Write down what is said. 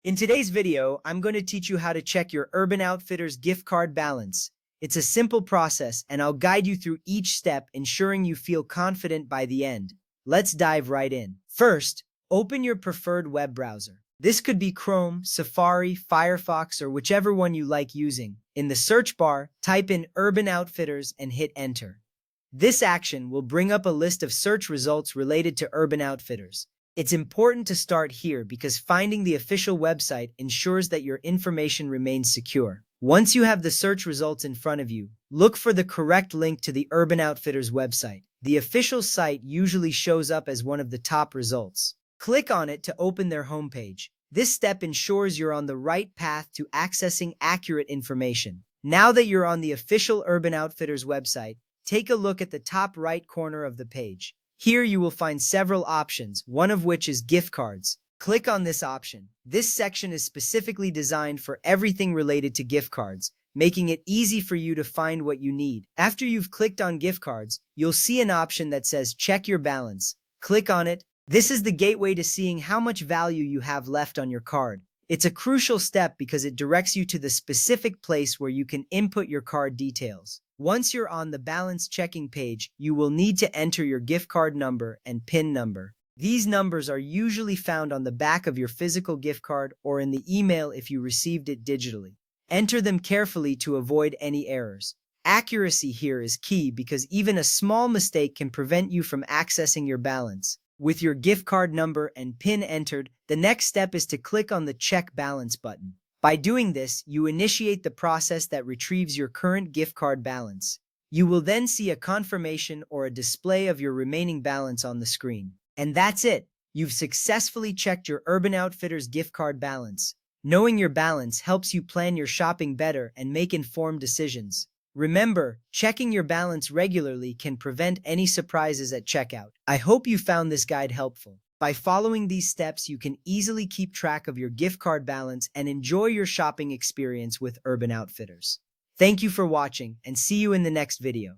In today's video, I'm going to teach you how to check your Urban Outfitters gift card balance. It's a simple process, and I'll guide you through each step, ensuring you feel confident by the end. Let's dive right in. First, open your preferred web browser. This could be Chrome, Safari, Firefox, or whichever one you like using. In the search bar, type in Urban Outfitters and hit enter. This action will bring up a list of search results related to Urban Outfitters. It's important to start here because finding the official website ensures that your information remains secure. Once you have the search results in front of you, look for the correct link to the Urban Outfitters website. The official site usually shows up as one of the top results. Click on it to open their homepage. This step ensures you're on the right path to accessing accurate information. Now that you're on the official Urban Outfitters website, take a look at the top right corner of the page. Here you will find several options, one of which is gift cards. Click on this option. This section is specifically designed for everything related to gift cards, making it easy for you to find what you need. After you've clicked on gift cards, you'll see an option that says check your balance. Click on it. This is the gateway to seeing how much value you have left on your card. It's a crucial step because it directs you to the specific place where you can input your card details. Once you're on the balance checking page, you will need to enter your gift card number and PIN number. These numbers are usually found on the back of your physical gift card or in the email if you received it digitally. Enter them carefully to avoid any errors. Accuracy here is key because even a small mistake can prevent you from accessing your balance. With your gift card number and PIN entered, the next step is to click on the Check Balance button. By doing this, you initiate the process that retrieves your current gift card balance. You will then see a confirmation or a display of your remaining balance on the screen. And that's it! You've successfully checked your Urban Outfitters gift card balance. Knowing your balance helps you plan your shopping better and make informed decisions. Remember, checking your balance regularly can prevent any surprises at checkout. I hope you found this guide helpful. By following these steps, you can easily keep track of your gift card balance and enjoy your shopping experience with Urban Outfitters. Thank you for watching, and see you in the next video.